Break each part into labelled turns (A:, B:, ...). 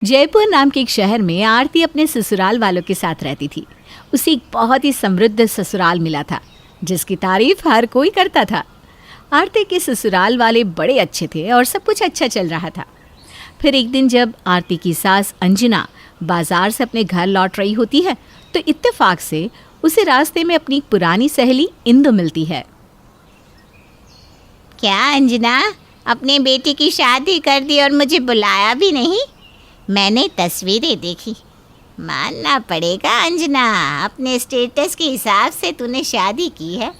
A: जयपुर नाम के एक शहर में आरती अपने ससुराल वालों के साथ रहती थी। उसे एक बहुत ही समृद्ध ससुराल मिला था जिसकी तारीफ हर कोई करता था। आरती के ससुराल वाले बड़े अच्छे थे और सब कुछ अच्छा चल रहा था। फिर एक दिन जब आरती की सास अंजना बाजार से अपने घर लौट रही होती है तो इत्तेफाक से उसे रास्ते में अपनी पुरानी सहेली इंदु मिलती है।
B: क्या अंजना, अपने बेटी की शादी कर दी और मुझे बुलाया भी नहीं? मैंने तस्वीरें देखी। मानना पड़ेगा अंजना, अपने स्टेटस के हिसाब से तूने शादी की है।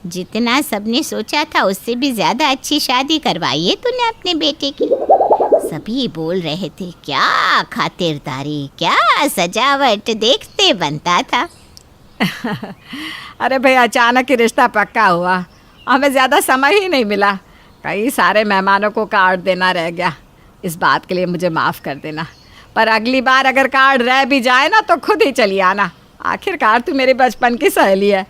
B: जितना सबने सोचा था उससे भी ज़्यादा अच्छी शादी करवाई है तूने अपने बेटे की। सभी बोल रहे थे क्या खातिरदारी, क्या सजावट, देखते बनता था।
C: अरे भाई, अचानक ही रिश्ता पक्का हुआ, हमें ज़्यादा समय ही नहीं मिला। कई सारे मेहमानों को कार्ड देना रह गया। इस बात के लिए मुझे माफ़ कर देना, पर अगली बार अगर कार्ड रह भी जाए ना तो खुद ही चली आना। आखिरकार तू मेरे बचपन की सहेली है।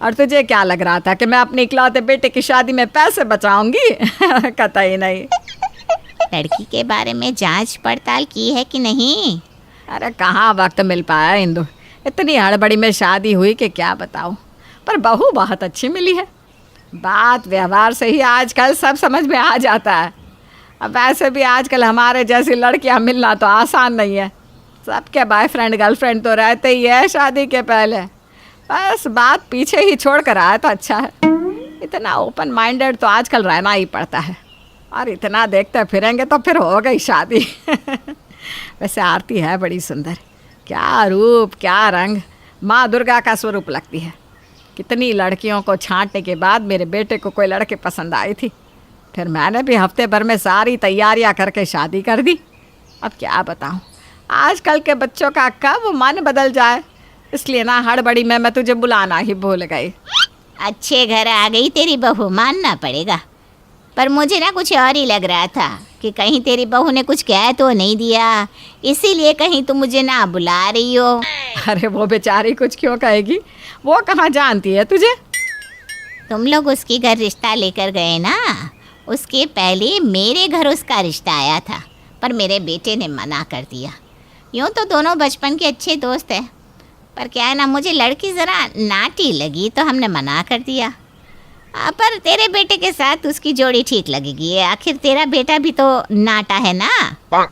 C: और तुझे क्या लग रहा था कि मैं अपने इकलौते बेटे की शादी में पैसे बचाऊंगी? कतई नहीं।
B: लड़की के बारे में जांच पड़ताल की है कि नहीं?
C: अरे कहाँ वक्त मिल पाया इंदु, इतनी हड़बड़ी में शादी हुई कि क्या बताऊँ। पर बहू बहुत अच्छी मिली है। बात व्यवहार से ही आजकल सब समझ में आ जाता है। अब वैसे भी आजकल हमारे जैसी लड़कियां मिलना तो आसान नहीं है। सबके बॉयफ्रेंड गर्लफ्रेंड तो रहते ही है शादी के पहले। बस बात पीछे ही छोड़ कर आया तो अच्छा है। इतना ओपन माइंडेड तो आजकल रहना ही पड़ता है। और इतना देखते फिरेंगे तो फिर हो गई शादी। वैसे आरती है बड़ी सुंदर, क्या रूप, क्या रंग, माँ दुर्गा का स्वरूप लगती है। कितनी लड़कियों को छांटने के बाद मेरे बेटे को कोई लड़के पसंद आई थी। फिर मैंने भी हफ्ते भर में सारी तैयारियां करके शादी कर दी। अब क्या बताऊं, आजकल के बच्चों का कब मन बदल जाए, इसलिए ना हड़बड़ी में मैं तुझे बुलाना ही भूल गई।
B: अच्छे घर आ गई तेरी बहू, मानना पड़ेगा। पर मुझे ना कुछ और ही लग रहा था कि कहीं तेरी बहू ने कुछ कह तो नहीं दिया, इसीलिए कहीं तुम मुझे ना बुला रही हो।
C: अरे वो बेचारी कुछ क्यों कहेगी, वो कहाँ जानती है तुझे।
B: तुम लोग उसके घर रिश्ता लेकर गए ना, उसके पहले मेरे घर उसका रिश्ता आया था, पर मेरे बेटे ने मना कर दिया। यूँ तो दोनों बचपन के अच्छे दोस्त हैं, पर क्या है ना, मुझे लड़की ज़रा नाटी लगी तो हमने मना कर दिया। पर तेरे बेटे के साथ उसकी जोड़ी ठीक लगेगी, आखिर तेरा बेटा भी तो नाटा है ना।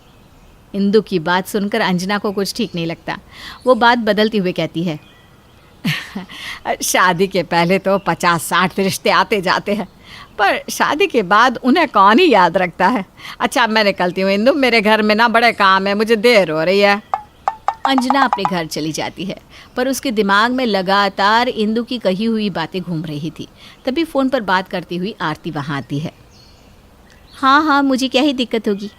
A: इंदु की बात सुनकर अंजना को कुछ ठीक नहीं लगता। वो बात बदलते हुए कहती है,
C: शादी के पहले तो 50-60 रिश्ते आते जाते हैं, पर शादी के बाद उन्हें कौन ही याद रखता है। अच्छा, मैं निकलती हूँ इंदु, मेरे घर में ना बड़े काम है, मुझे देर हो रही है।
A: अंजना अपने घर चली जाती है, पर उसके दिमाग में लगातार इंदु की कही हुई बातें घूम रही थी। तभी फ़ोन पर बात करती हुई आरती वहाँ आती है। हाँ, मुझे क्या ही दिक्कत होगी।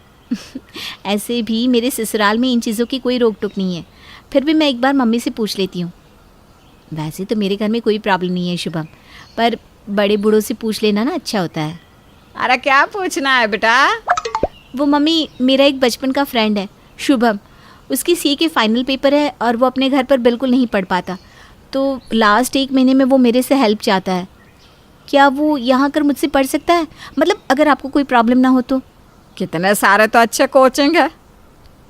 A: ऐसे भी मेरे ससुराल में इन चीज़ों की कोई रोक टोक नहीं है, फिर भी मैं एक बार मम्मी से पूछ लेती हूँ। वैसे तो मेरे घर में कोई प्रॉब्लम नहीं है शुभम, पर बड़े बूढ़ों से पूछ लेना ना अच्छा होता है।
C: अरे क्या पूछना है बेटा?
A: वो मम्मी, मेरा एक बचपन का फ्रेंड है शुभम, उसकी सीए के फाइनल पेपर है और वो अपने घर पर बिल्कुल नहीं पढ़ पाता, तो लास्ट 1 महीने में वो मेरे से हेल्प चाहता है। क्या वो यहाँ कर मुझसे पढ़ सकता है? मतलब अगर आपको कोई प्रॉब्लम ना हो तो।
C: कितने सारे तो अच्छे कोचिंग है,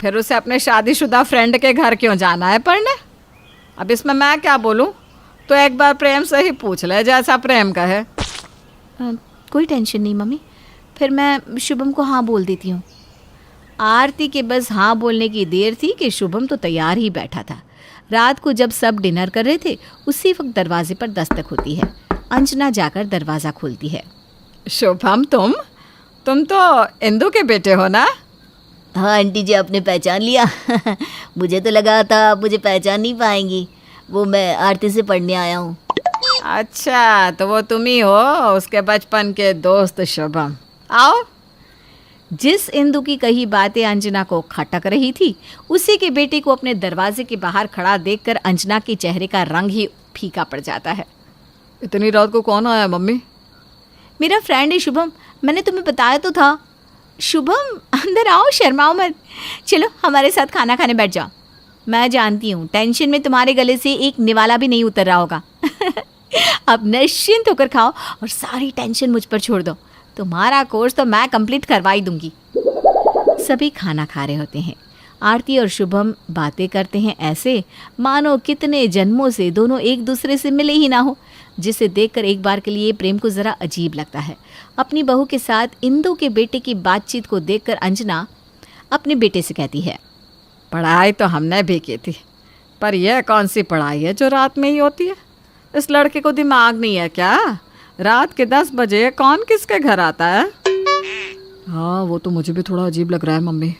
C: फिर उसे अपने शादीशुदा फ्रेंड के घर क्यों जाना है पढ़ने? अब इसमें मैं क्या बोलूँ? तो एक बार प्रेम से ही पूछ ले, जैसा प्रेम का है।
A: कोई टेंशन नहीं मम्मी, फिर मैं शुभम को हाँ बोल देती हूँ। आरती के बस हाँ बोलने की देर थी कि शुभम तो तैयार ही बैठा था। रात को जब सब डिनर कर रहे थे उसी वक्त दरवाजे पर दस्तक होती है। अंजना जाकर दरवाज़ा खोलती है।
C: शुभम, तुम तो इंदु के बेटे हो ना?
D: हाँ आंटी जी, आपने पहचान लिया। मुझे तो लगा था आप मुझे पहचान नहीं पाएंगी। वो मैं आरती से पढ़ने आया हूँ।
C: अच्छा, तो वो तुम ही हो उसके बचपन के दोस्त शुभम। आओ।
A: जिस इंदु की कही बातें अंजना को खटक रही थी, उसी के बेटे को अपने दरवाजे के बाहर खड़ा देखकर अंजना के चेहरे का रंग ही फीका पड़ जाता है।
C: इतनी रात को कौन आया मम्मी?
A: मेरा फ्रेंड है शुभम, मैंने तुम्हें बताया तो था। शुभम अंदर आओ, शर्माओ मत, चलो हमारे साथ खाना खाने बैठ जाओ। मैं जानती हूँ टेंशन में तुम्हारे गले से एक निवाला भी नहीं उतर रहा होगा। अब निश्चिंत होकर खाओ और सारी टेंशन मुझ पर छोड़ दो। तुम्हारा कोर्स तो मैं कंप्लीट करवा ही दूंगी। सभी खाना खा रहे होते हैं आरती और शुभम बातें करते हैं ऐसे मानो कितने जन्मों से दोनों एक दूसरे से मिले ही ना हो, जिसे देखकर एक बार के लिए प्रेम को ज़रा अजीब लगता है। अपनी बहू के साथ इंदु के बेटे की बातचीत को देखकर अंजना अपने बेटे से कहती है,
C: पढ़ाई तो हमने भी की थी, पर यह कौन सी पढ़ाई है जो रात में ही होती है? इस लड़के को दिमाग नहीं है क्या? रात के 10 बजे कौन किसके घर आता है? हाँ, वो तो मुझे भी थोड़ा अजीब लग रहा है मम्मी,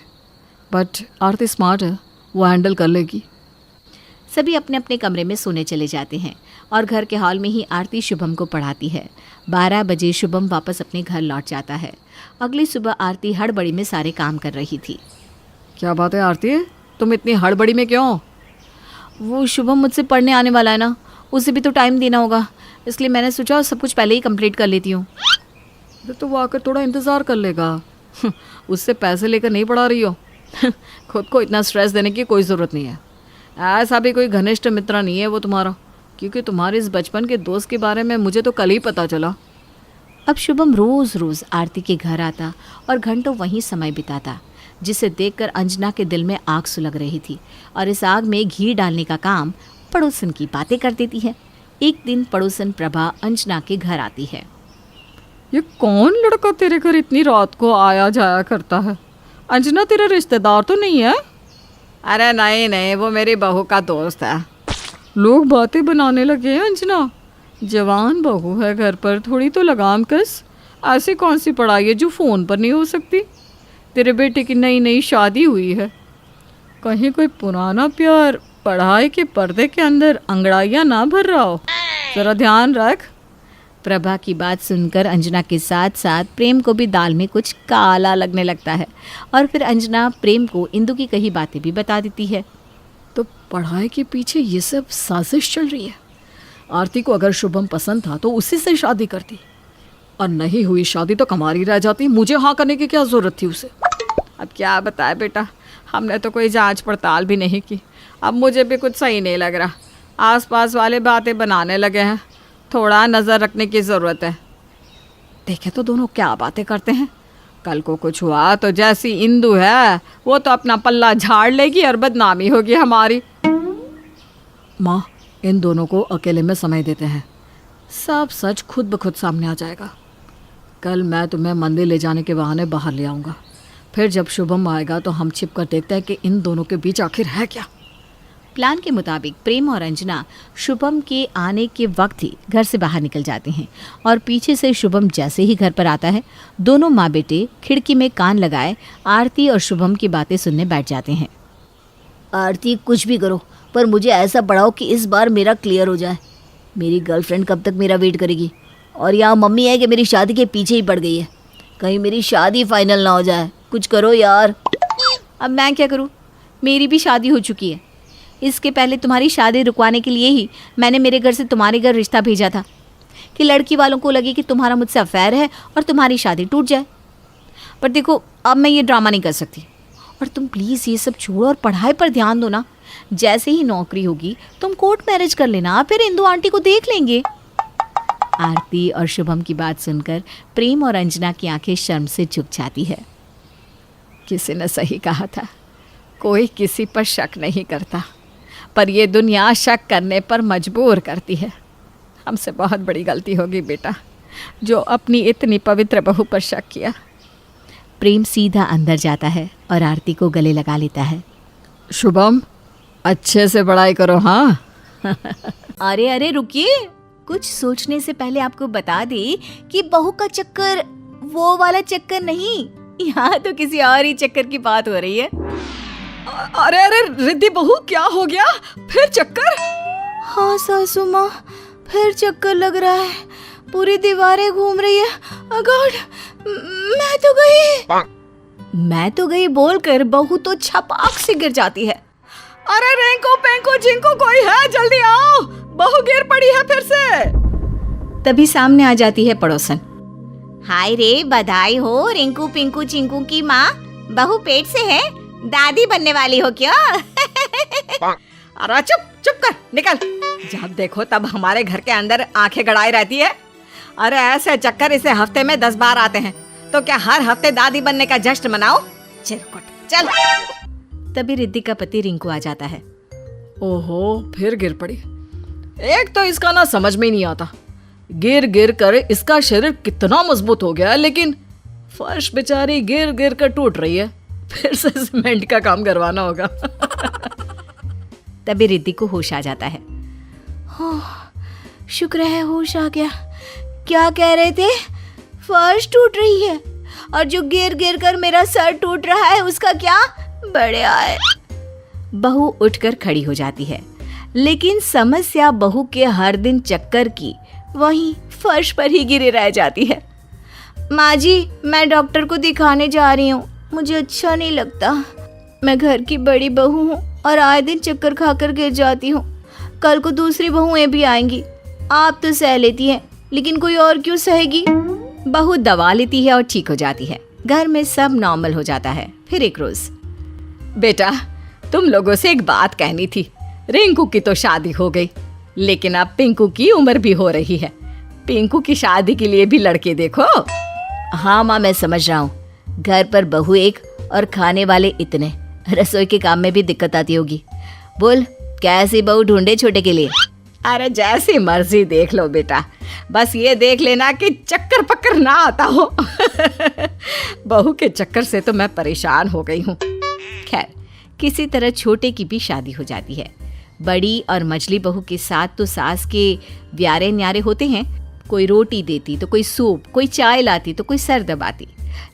C: बट आरती स्मार्ट है, वो हैंडल कर लेगी।
A: सभी अपने अपने कमरे में सोने चले जाते हैं और घर के हॉल में ही आरती शुभम को पढ़ाती है। 12 बजे शुभम वापस अपने घर लौट जाता है। अगली सुबह आरती हड़बड़ी में सारे काम कर रही थी।
C: क्या बात है आरती, तुम इतनी हड़बड़ी में क्यों?
A: वो शुभम मुझसे पढ़ने आने वाला है ना, उसे भी तो टाइम देना होगा, इसलिए मैंने सोचा सब कुछ पहले ही कंप्लीट कर लेती हूँ।
C: तो वो आकर थोड़ा इंतज़ार कर लेगा। उससे पैसे लेकर नहीं पढ़ा रही हो। खुद को इतना स्ट्रेस देने की कोई ज़रूरत नहीं है। ऐसा भी कोई घनिष्ठ मित्र नहीं है वो तुम्हारा, क्योंकि तुम्हारे इस बचपन के दोस्त के बारे में मुझे तो कल ही पता चला।
A: अब शुभम रोज़ रोज़ आरती के घर आता और घंटों वहीं समय बिताता, जिसे देखकर अंजना के दिल में आग सुलग रही थी और इस आग में घी डालने का काम पड़ोसन की बातें कर देती है। एक दिन पड़ोसन प्रभा अंजना के घर आती है।
C: ये कौन लड़का तेरे घर इतनी रात को आया जाया करता है? अंजना तेरा रिश्तेदार तो नहीं है? अरे नहीं नहीं, वो मेरी बहू का दोस्त है। लोग बातें बनाने लगे हैं अंजना, जवान बहू है, घर पर थोड़ी तो लगाम कस। ऐसी कौन सी पढ़ाई है जो फ़ोन पर नहीं हो सकती? तेरे बेटे की नई नई शादी हुई है, कहीं कोई पुराना प्यार पढ़ाई के पर्दे के अंदर अंगड़ाइयाँ ना भर रहा हो, ज़रा ध्यान रख।
A: प्रभा की बात सुनकर अंजना के साथ साथ प्रेम को भी दाल में कुछ काला लगने लगता है और फिर अंजना प्रेम को इंदु की कही बातें भी बता देती है।
C: तो पढ़ाई के पीछे ये सब साजिश चल रही है। आरती को अगर शुभम पसंद था तो उसी से शादी करती, और नहीं हुई शादी तो कमारी रह जाती। मुझे हाँ करने की क्या ज़रूरत थी उसे? अब क्या बताए बेटा, हमने तो कोई जांच पड़ताल भी नहीं की। अब मुझे भी कुछ सही नहीं लग रहा। आसपास वाले बातें बनाने लगे हैं, थोड़ा नज़र रखने की ज़रूरत है। देखे तो दोनों क्या बातें करते हैं। कल को कुछ हुआ तो जैसी इंदु है वो तो अपना पल्ला झाड़ लेगी और बदनामी होगी हमारी। माँ, इन दोनों को अकेले में समय देते हैं, सब सच खुद ब खुद सामने आ जाएगा। कल मैं तुम्हें मंदिर ले जाने के बहाने बाहर ले आऊँगा, फिर जब शुभम आएगा तो हम छिप कर देखते हैं कि इन दोनों के बीच आखिर है क्या।
A: प्लान के मुताबिक प्रेम और अंजना शुभम के आने के वक्त ही घर से बाहर निकल जाते हैं और पीछे से शुभम जैसे ही घर पर आता है, दोनों माँ बेटे खिड़की में कान लगाए आरती और शुभम की बातें सुनने बैठ जाते हैं।
D: आरती, कुछ भी करो पर मुझे ऐसा पढ़ाओ कि इस बार मेरा क्लियर हो जाए। मेरी गर्लफ्रेंड कब तक मेरा वेट करेगी? और यहाँ मम्मी है कि मेरी शादी के पीछे ही पड़ गई है। कहीं मेरी शादी फाइनल ना हो जाए, कुछ करो यार।
A: अब मैं क्या करूँ, मेरी भी शादी हो चुकी है। इसके पहले तुम्हारी शादी रुकवाने के लिए ही मैंने मेरे घर से तुम्हारे घर रिश्ता भेजा था कि लड़की वालों को लगे कि तुम्हारा मुझसे अफेयर है और तुम्हारी शादी टूट जाए। पर देखो, अब मैं ये ड्रामा नहीं कर सकती और तुम प्लीज़ ये सब छोड़ो और पढ़ाई पर ध्यान दो ना। जैसे ही नौकरी होगी तुम कोर्ट मैरिज कर लेना, फिर इंदु आंटी को देख लेंगे। आरती और शुभम की बात सुनकर प्रेम और अंजना की आंखें शर्म से झुक जाती है।
C: किसी ने सही कहा था, कोई किसी पर शक नहीं करता, पर ये दुनिया शक करने पर मजबूर करती है। हमसे बहुत बड़ी गलती होगी बेटा, जो अपनी इतनी पवित्र बहू पर शक किया।
A: प्रेम सीधा अंदर जाता है और आरती को गले लगा लेता है।
C: शुभम, अच्छे से पढ़ाई करो। हाँ
A: अरे अरे रुकिए, कुछ सोचने से पहले आपको बता दे कि बहू का चक्कर वो वाला चक्कर नहीं, यहाँ तो किसी और ही चक्कर की बात हो रही है।
C: अरे अरे रिद्धि बहू, क्या हो गया? फिर चक्कर?
A: हाँ सासू माँ, फिर चक्कर लग रहा है, पूरी दीवारें घूम रही है। गॉड, मैं तो गई बोलकर बहू तो छपाक से गिर जाती है।
C: अरे रेंको पेंको जिंको कोई है, जल्दी आओ, बहू गिर पड़ी है फिर से।
A: तभी सामने आ जाती है पड़ोसन।
B: हाय रे, बधाई हो रिंकू पिंकू चिंकू की माँ, बहू पेट से है, दादी बनने वाली हो क्या?
C: अरे चुप चुप कर, निकल। जब देखो तब हमारे घर के अंदर आंखें गड़ाई रहती है। अरे ऐसे चक्कर इसे हफ्ते में 10 बार आते हैं, तो क्या हर हफ्ते दादी बनने का जश्न मनाओ? चिरकुट चल।
A: तभी रिद्धि का पति रिंकू आ जाता है।
C: ओहो, फिर गिर पड़ी। एक तो इसका ना समझ में नहीं आता, गिर गिर कर इसका शरीर कितना मजबूत हो गया है, लेकिन फर्श बेचारी गिर गिर कर टूट रही है। फिर से सीमेंट का काम करवाना होगा।
A: तभी रिद्धि को होश आ जाता है।
D: शुक्र है होश आ गया। क्या कह रहे थे? फर्श टूट रही है और जो गिर गिर कर मेरा सर टूट रहा है उसका क्या? बड़े आए।
A: बहू उठकर खड़ी हो जाती है, लेकिन समस्या बहू के हर दिन चक्कर की वहीं फर्श पर ही गिरी रह जाती है।
D: माँ जी, मैं डॉक्टर को दिखाने जा रही हूँ, मुझे अच्छा नहीं लगता। मैं घर की बड़ी बहू हूँ और आए दिन चक्कर खाकर गिर जाती हूँ। कल को दूसरी बहुएं भी आएंगी। आप तो सह लेती हैं, लेकिन कोई और क्यों सहेगी?
A: बहू दवा लेती है और ठीक हो जाती है। घर में सब नॉर्मल हो जाता है। फिर एक रोज,
C: बेटा, तुम लोगों से एक बात कहनी थी। रिंकू की तो शादी हो गई, लेकिन अब पिंकू की उम्र भी हो रही है। पिंकू की शादी के लिए भी लड़के देखो।
D: हाँ माँ, मैं समझ रहा हूँ। घर पर बहू एक और खाने वाले इतने, रसोई के काम में भी दिक्कत आती होगी। बोल, कैसी बहू ढूंढे छोटे के लिए?
C: अरे जैसी मर्जी देख लो बेटा, बस ये देख लेना कि चक्कर पक्कर ना आता हो। बहू के चक्कर से तो मैं परेशान हो गई हूँ।
A: खैर, किसी तरह छोटे की भी शादी हो जाती है। बड़ी और मझली बहू के साथ तो सास के व्यारे न्यारे होते हैं। कोई रोटी देती तो कोई सूप, कोई चाय लाती तो कोई सर दबाती।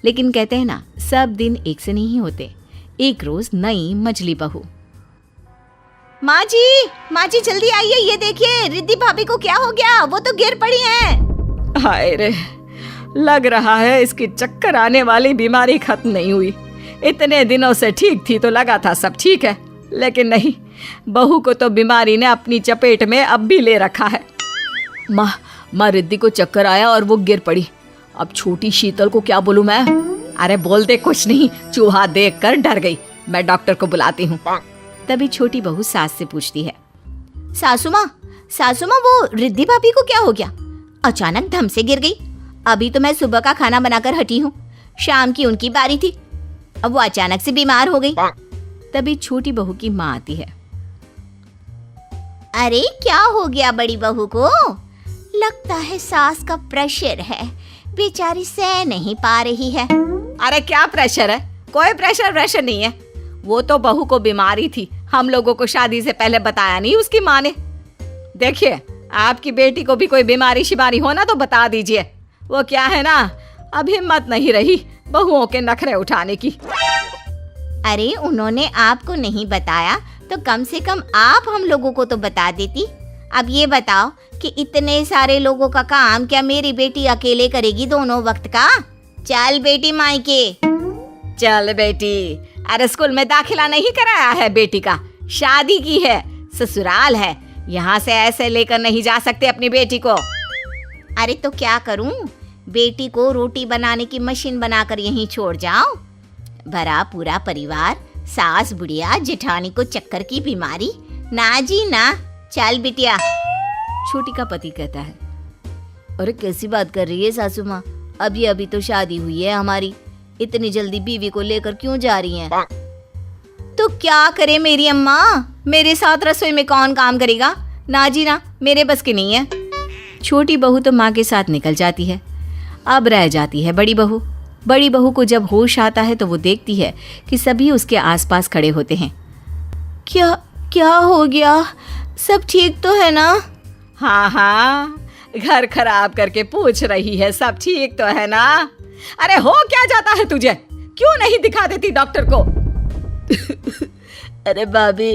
A: लेकिन कहते हैं ना, सब दिन एक से नहीं होते। एक रोज नई मझली बहू,
B: माँ जी जल्दी आइए, ये देखिए रिद्धि भाभी को क्या हो गया, वो तो गिर पड़ी हैं।
C: हाय रे, लग रहा है इसकी चक्कर आने वाली बीमारी खत्म नहीं हुई। इतने दिनों से ठीक थी तो लगा था सब ठीक है, लेकिन नहीं, बहू को तो बीमारी ने अपनी चपेट में अब भी ले रखा है।
D: माँ रिद्धि को चक्कर आया और वो गिर पड़ी। अब छोटी शीतल को क्या बोलूं मैं?
C: अरे बोल दे कुछ नहीं, चूहा देख कर डर गई। मैं डॉक्टर को बुलाती हूँ।
A: तभी छोटी बहू सास से पूछती है,
B: सासू माँ, वो रिद्धि भाभी को क्या हो गया? अचानक धम से गिर गई। अभी तो मैं सुबह का खाना बनाकर हटी हूँ, शाम की उनकी बारी थी, अब वो अचानक से बीमार हो गई।
A: तभी छोटी बहू की माँ आती है।
B: अरे क्या हो गया बड़ी बहू को? लगता है सास का प्रेशर है, बेचारी सह नहीं पा रही है।
C: अरे क्या प्रेशर है? कोई प्रेशर नहीं है। वो तो बहू को बीमारी थी, हम लोगों को शादी से पहले बताया नहीं उसकी माँ ने। देखिए, आपकी बेटी को भी कोई बीमारी शिमारी हो ना तो बता दीजिए। वो क्या है ना, अब हिम्मत नहीं रही बहुओं के नखरे उठाने की।
B: अरे उन्होंने आपको नहीं बताया तो कम से कम आप हम लोगों को तो बता देती। अब ये बताओ कि इतने सारे लोगों का काम क्या मेरी बेटी अकेले करेगी दोनों वक्त का? चल बेटी मायके।
C: चल बेटी, अरे स्कूल में दाखिला नहीं कराया है बेटी का, शादी की है, ससुराल है, यहाँ से ऐसे लेकर नहीं जा सकते अपनी बेटी को।
B: अरे तो क्या करूं, बेटी को रोटी बनाने की मशीन बनाकर यहीं छोड़ जाऊं? भरा पूरा परिवार, सास बुढ़िया जेठानी को चक्कर की बीमारी, ना जी ना। चल बिटिया।
A: छोटी का पति कहता है,
D: अरे कैसी बात कर रही है सासू माँ? अभी तो शादी हुई है हमारी, इतनी जल्दी बीवी को लेकर क्यों जा रही हैं?
B: तो क्या करे मेरी अम्मा, मेरे साथ रसोई में कौन काम करेगा? ना जी ना, मेरे बस की नहीं है।
A: छोटी बहू तो माँ के साथ निकल जाती है। अब रह जाती है बड़ी बहू। बड़ी बहू को जब होश आता है तो वो देखती है कि सभी उसके आसपास खड़े होते हैं।
D: क्या हो गया? सब ठीक तो है ना?
C: हाँ, घर खराब करके पूछ रही है सब ठीक तो है ना? अरे हो क्या जाता है तुझे? क्यों नहीं दिखा देती डॉक्टर को?
D: अरे भाभी,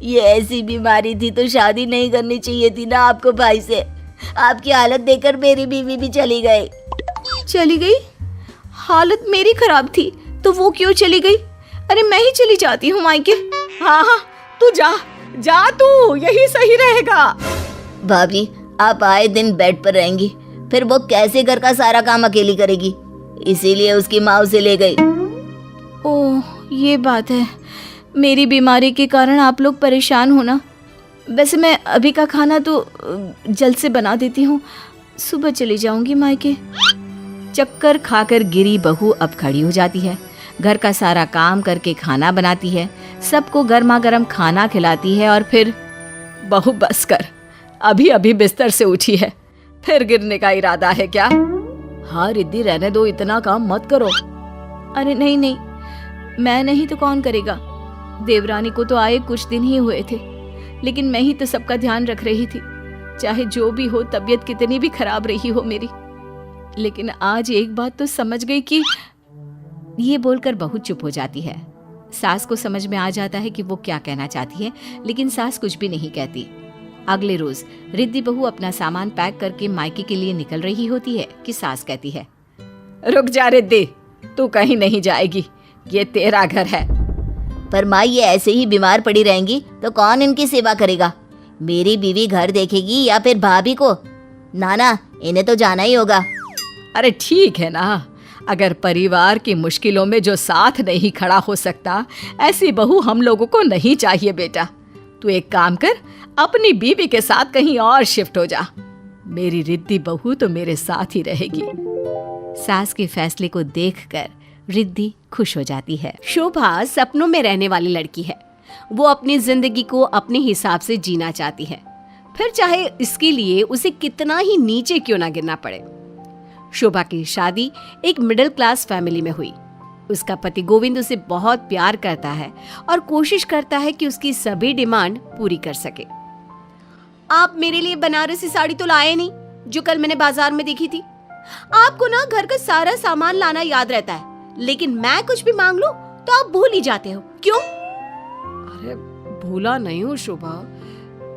D: ये ऐसी बीमारी थी तो शादी नहीं करनी चाहिए थी ना आपको भाई से। आपकी हालत देखकर मेरी बीवी भी चली गई।
B: चली गई? हालत मेरी खराब थी तो वो क्यों चली गई? अरे मैं ही चली जाती हूँ मायके।
C: हाँ, तू जा तू, यही सही रहेगा।
D: भाभी, आप आए दिन बेड पर रहेंगी, फिर वो कैसे घर का सारा काम अकेली करेगी? इसीलिए उसकी माँ उसे ले गई।
B: ओह, ये बात है। मेरी बीमारी के कारण आप लोग परेशान हो ना। वैसे मैं अभी का खाना तो जल्द से बना देती हूँ, सुबह चली जाऊंगी मायके।
A: चक्कर खाकर गिरी बहू अब खड़ी हो जाती है, घर का सारा काम करके खाना बनाती है, सबको गर्मा गर्म खाना खिलाती है और फिर
C: बहू बस कर, अभी अभी बिस्तर से उठी है, फिर गिरने का इरादा है क्या? हाँ रिद्धि, रहने दो, इतना काम मत करो।
A: अरे नहीं नहीं, मैं नहीं तो कौन करेगा। देवरानी को तो आए कुछ दिन ही हुए थे, लेकिन मैं ही तो सबका ध्यान रख रही थी। चाहे जो भी हो, तबीयत कितनी भी खराब रही हो मेरी, लेकिन आज एक बात तो समझ गई कि ये बोलकर बहू चुप हो जाती है। सास को समझ में आ जाता है कि वो क्या कहना चाहती है, लेकिन सास कुछ भी नहीं कहती। अगले रोज रिद्धि बहू अपना सामान पैक करके मायके के लिए निकल रही होती है कि सास कहती है,
C: रुक जा रिद्धि, तू कहीं नहीं जाएगी, ये तेरा घर है।
D: पर माँ, ये ऐसे ही बीमार पड़ी रहेंगी तो कौन इनकी सेवा करेगा? मेरी बीवी घर देखेगी या फिर भाभी को? ना, इन्हें तो जाना ही होगा।
C: अरे ठीक है ना, अगर परिवार की मुश्किलों में जो साथ नहीं खड़ा हो सकता, ऐसी बहू हम लोगों को नहीं चाहिए बेटा। तू एक काम कर, अपनी बीवी के साथ कहीं और शिफ्ट हो जा। मेरी रिद्धि बहू तो मेरे साथ ही रहेगी।
A: सास के फैसले को देखकर रिद्धि खुश हो जाती है। शोभा सपनों में रहने वाली लड़की है। वो अपनी जिंदगी को अपने हिसाब से जीना चाहती है, फिर चाहे इसके लिए उसे कितना ही नीचे क्यों ना गिरना पड़े। शोभा की शादी एक मिडिल क्लास फैमिली में हुई। उसका पति गोविंद उसे बहुत प्यार करता है और कोशिश करता है कि उसकी सभी डिमांड पूरी कर सके। आप मेरे लिए बनारसी साड़ी तो लाए नहीं, जो कल मैंने बाजार में देखी थी। आपको ना घर का सारा सामान लाना याद रहता है, लेकिन मैं कुछ भी मांग लूं तो आप भूल ही जाते हो, क्यों?
C: अरे भूला नहीं हूँ शोभा,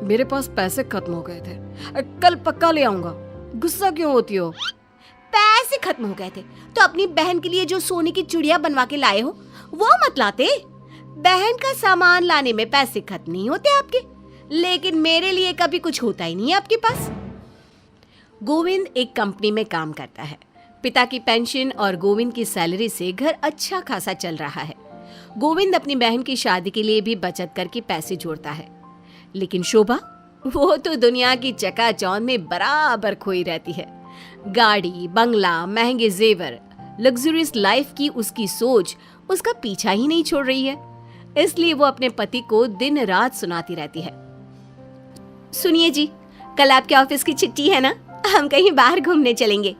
C: मेरे पास पैसे खत्म हो गए थे, कल पक्का ले आऊंगा। गुस्सा क्यों होती हो?
A: पैसे खत्म हो गए थे तो अपनी बहन के लिए जो सोने की चूड़ियां बनवा के लाए हो वो मत लाते। बहन का सामान लाने में पैसे खत्म नहीं होते आपके, लेकिन मेरे लिए कभी कुछ होता ही नहीं है आपके पास। गोविंद एक कंपनी में काम करता है। पिता की पेंशन और गोविंद की सैलरी से घर अच्छा खासा चल रहा है। गोविंद अपनी बहन की शादी के लिए भी बचत करके पैसे जोड़ता है, लेकिन शोभा, वो तो दुनिया की चकाचौंध में बराबर खोई रहती है। गाड़ी, बंगला, महंगे जेवर, लग्जरियस लाइफ की उसकी सोच उसका पीछा ही नहीं छोड़ रही है। इसलिए वो अपने पति को दिन रात सुनाती रहती है। सुनिए जी, कल आपके ऑफिस की छुट्टी है ना, हम कहीं बाहर घूमने चलेंगे।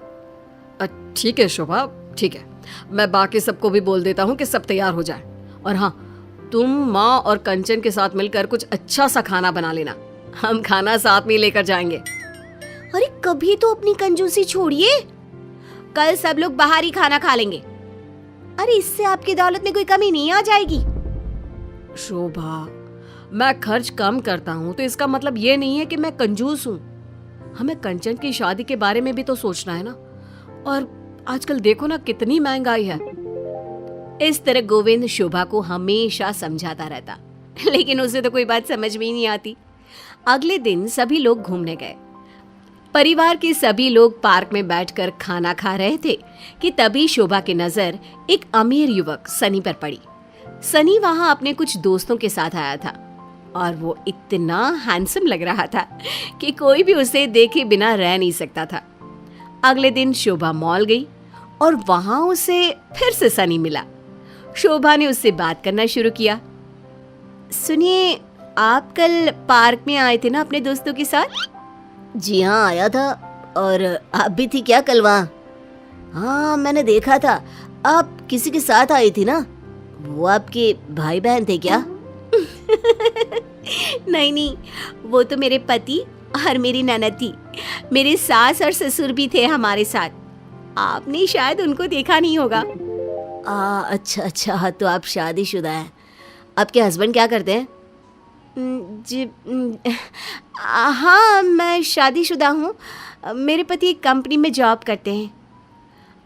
C: ठीक है शोभा, ठीक है, मैं बाकी सबको भी बोल देता हूँ कि सब तैयार हो जाए। और हाँ, तुम माँ और कंचन के साथ मिलकर कुछ अच्छा सा खाना बना लेना, हम खाना साथ में लेकर जाएंगे।
A: अरे कभी तो अपनी कंजूसी छोड़िए, कल सब लोग बाहर ही खाना खा लेंगे। अरे इससे आपकी दौलत में कोई कमी नहीं आ जाएगी।
C: शोभा, मैं खर्च कम करता हूँ तो इसका मतलब ये नहीं है कि मैं कंजूस हूँ। हमें कंचन की शादी के बारे में भी तो सोचना है ना, और आजकल देखो ना कितनी महंगाई है। इस तरह गोविंद शोभा को हमेशा समझाता रहता, लेकिन उसे तो कोई बात समझ में ही नहीं आती। अगले दिन सभी लोग घूमने गए। परिवार के सभी लोग पार्क में बैठकर खाना खा रहे थे कि तभी शोभा की नजर एक अमीर युवक सनी पर पड़ी। सनी वहां अपने कुछ दोस्तों के साथ आया था और वो इतना हैंडसम लग रहा था कि कोई भी उसे देखे बिना रह नहीं सकता था। अगले दिन शोभा मॉल गई और वहां उसे फिर से सनी मिला। शोभा ने उससे बात करना शुरू किया। सुनिए, आप कल पार्क में आए थे ना अपने दोस्तों के साथ?
D: जी हाँ, आया था। और आप भी थी क्या कल वहाँ? हाँ, मैंने देखा था। आप किसी के साथ आई थी ना? वो आपके भाई बहन थे क्या?
A: नहीं नहीं, वो तो मेरे पति और मेरी ननद थी। मेरे सास और ससुर भी थे हमारे साथ। आपने शायद उनको देखा नहीं होगा।
D: अच्छा, हाँ, तो आप शादीशुदा हैं। आपके हस्बैंड क्या करते हैं?
A: जी, हाँ, मैं शादीशुदा हूँ। मेरे पति एक कंपनी में जॉब करते हैं।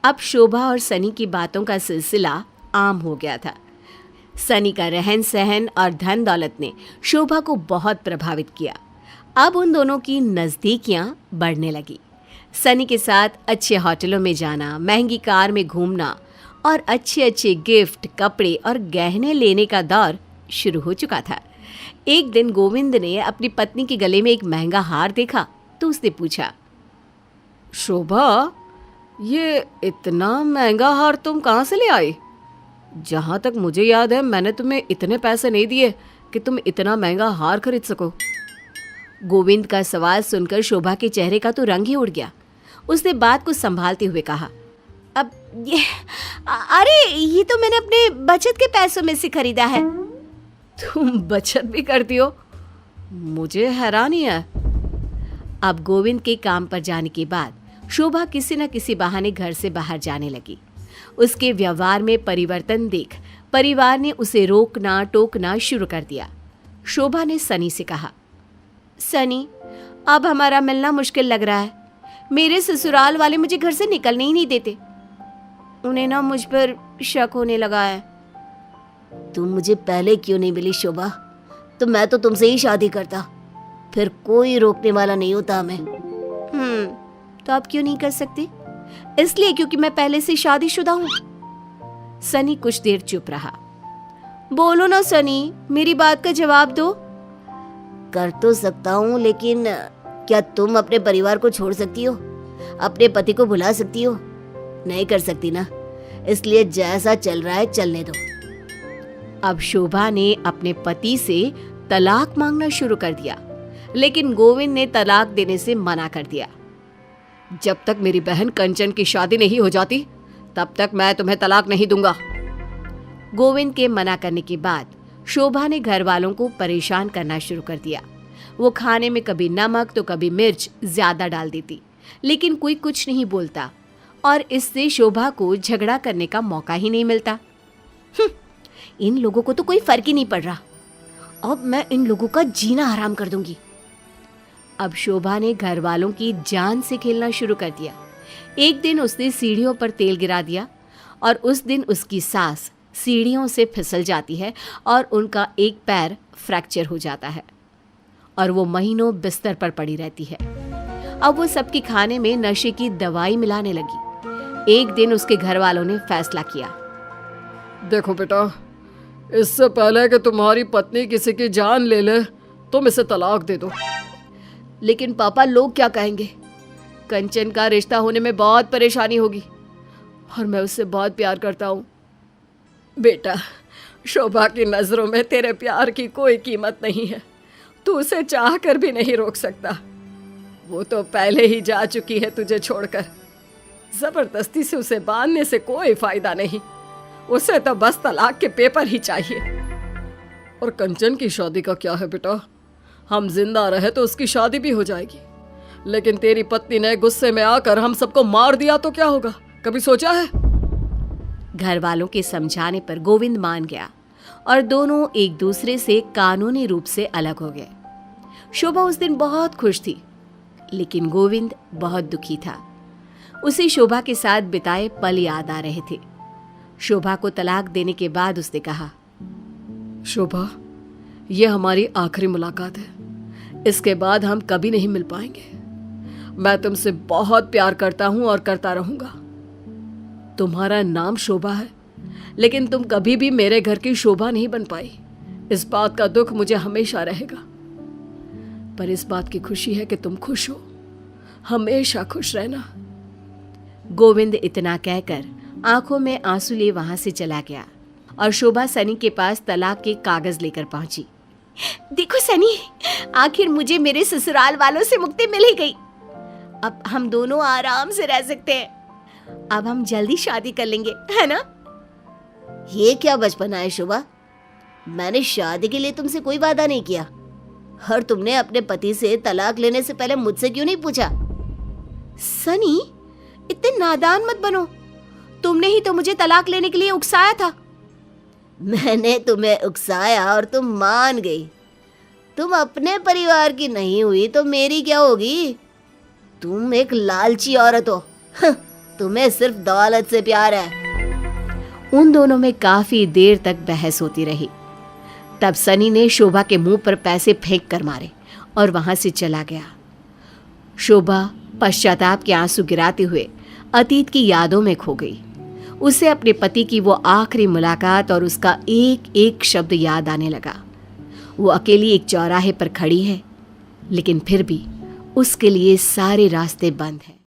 A: अब शोभा और सनी की बातों का सिलसिला आम हो गया था। सनी का रहन सहन और धन दौलत ने शोभा को बहुत प्रभावित किया। अब उन दोनों की नज़दीकियाँ बढ़ने लगी। सनी के साथ अच्छे होटलों में जाना, महंगी कार में घूमना और अच्छे अच्छे गिफ्ट, कपड़े और गहने लेने का दौर शुरू हो चुका था। एक दिन गोविंद ने अपनी पत्नी के गले में एक महंगा हार देखा तो उसने पूछा,
C: शोभा, ये इतना महंगा हार तुम कहाँ से ले आई?
E: जहाँ तक मुझे याद है मैंने तुम्हें इतने पैसे नहीं दिए कि तुम इतना महंगा हार खरीद सको।
A: गोविंद का सवाल सुनकर शोभा के चेहरे का तो रंग ही उड़ गया। उसने बात को संभालते हुए कहा, अब अरे ये तो मैंने अपने बचत के पैसों में से खरीदा है।
E: तुम बचत भी करती हो? मुझे हैरानी है।
A: अब गोविंद के काम पर जाने के बाद शोभा किसी न किसी बहाने घर से बाहर जाने लगी। उसके व्यवहार में परिवर्तन देख परिवार ने उसे रोकना टोकना शुरू कर दिया। शोभा ने सनी से कहा, सनी, अब हमारा मिलना मुश्किल लग रहा है। मेरे ससुराल वाले मुझे घर से निकलने ही नहीं देते। उन्हें ना मुझ पर शक होने लगा है।
D: तुम मुझे पहले क्यों नहीं मिली शोभा? तो मैं तो तुमसे ही शादी करता, फिर कोई रोकने वाला नहीं होता हमें।
A: तो आप क्यों नहीं कर सकते? इसलिए क्योंकि मैं पहले से शादीशुदा हूँ। सनी कुछ देर चुप रहा। बोलो ना सनी, मेरी बात का जवाब दो।
D: कर तो सकता हूँ, लेकिन क्या तुम अपने परिवार को छोड़ सकती हो? अपने पति को भुला सकती हो? नहीं कर सकती ना। इसलिए जैसा चल रहा है चलने दो।
A: अब शोभा ने अपने पति से तलाक मांगना शुरू कर दिया, लेकिन गोविंद ने तलाक देने से मना कर दिया।
E: जब तक मेरी बहन कंचन की शादी नहीं हो जाती तब तक मैं तुम्हें तलाक नहीं दूंगा।
A: गोविंद के मना करने के बाद शोभा ने घर वालों को परेशान करना शुरू कर दिया। वो खाने में कभी नमक तो कभी मिर्च ज्यादा डाल देती, लेकिन कोई कुछ नहीं बोलता और इससे शोभा को झगड़ा करने का मौका ही नहीं मिलता। इन लोगों को तो कोई फर्क ही नहीं पड़ रहा। अब मैं इन लोगों का जीना हराम कर दूंगी। अब शोभा ने घर वालों की जान से खेलना शुरू कर दिया। एक दिन उसने सीढ़ियों पर तेल गिरा दिया और उस दिन उसकी सास सीढ़ियों से फिसल जाती है और उनका एक पैर फ्रैक्चर हो जाता है और वो महीनों बिस्तर पर पड़ी रहती है। अब वो सबके खाने में नशे की दवाई मिलाने लगी। एक दिन उसके घर वालों ने फैसला किया,
E: देखो बेटा, इससे पहले कि तुम्हारी पत्नी किसी की जान ले ले तुम इसे तलाक दे दो।
A: लेकिन पापा, लोग क्या कहेंगे? कंचन का रिश्ता होने में बहुत परेशानी होगी और मैं उससे बहुत प्यार करता हूँ।
E: बेटा, शोभा की नजरों में तेरे प्यार की कोई कीमत नहीं है। तू उसे चाह कर भी नहीं रोक सकता। वो तो पहले ही जा चुकी है तुझे छोड़कर। जबरदस्ती से उसे बांधने से कोई फायदा नहीं। उसे तो बस तलाक के पेपर ही चाहिए। और कंचन की शादी का क्या है बेटा? हम जिंदा रहे तो उसकी शादी भी हो जाएगी, लेकिन तेरी पत्नी ने गुस्से में आकर हम सबको मार दिया तो क्या होगा? कभी सोचा है?
A: घर वालों के समझाने पर गोविंद मान गया और दोनों एक दूसरे से कानूनी रूप से अलग हो गए। शोभा उस दिन बहुत खुश थी, लेकिन गोविंद बहुत दुखी था। उसे शोभा के साथ बिताए पल याद आ रहे थे। शोभा को तलाक देने के बाद उसने कहा,
E: शोभा, ये हमारी आखिरी मुलाकात है। इसके बाद हम कभी नहीं मिल पाएंगे। मैं तुमसे बहुत प्यार करता हूं और करता रहूंगा। तुम्हारा नाम शोभा है, लेकिन तुम कभी भी मेरे घर की शोभा नहीं बन पाई। इस बात का दुख मुझे हमेशा रहेगा, पर इस बात की खुशी है कि तुम खुश हो। हमेशा खुश रहना।
A: गोविंद इतना कहकर आंखों में आंसू लिए वहां से चला गया और शोभा सनी के पास तलाक के कागज लेकर पहुंची। देखो सनी, आखिर मुझे मेरे ससुराल वालों से मुक्ति मिल ही गई। अब हम दोनों आराम से रह सकते हैं। अब हम जल्दी शादी कर लेंगे, है ना?
D: ये क्या बचपना है शोभा? मैंने शादी के लिए तुमसे कोई वादा नहीं किया। और तुमने अपने पति से तलाक लेने से पहले मुझसे क्यों नहीं पूछा?
A: सनी, इतने नादान मत बनो। तुमने ही तो मुझे तलाक लेने के लिए उकसाया था।
D: मैंने तुम्हें उकसाया और तुम मान गई। तुम अपने परिवार की नहीं हुई तो मेरी क्या होगी? तुम एक लालची औरत हो। तुम्हें सिर्फ दौलत से प्यार है।
A: उन दोनों में काफी देर तक बहस होती रही। तब सनी ने शोभा के मुंह पर पैसे फेंक कर मारे और वहां से चला गया। शोभा पश्चाताप के आंसू गिराते हुए अतीत की यादों में खो गई। उसे अपने पति की वो आखिरी मुलाकात और उसका एक एक शब्द याद आने लगा। वो अकेली एक चौराहे पर खड़ी है, लेकिन फिर भी उसके लिए सारे रास्ते बंद हैं।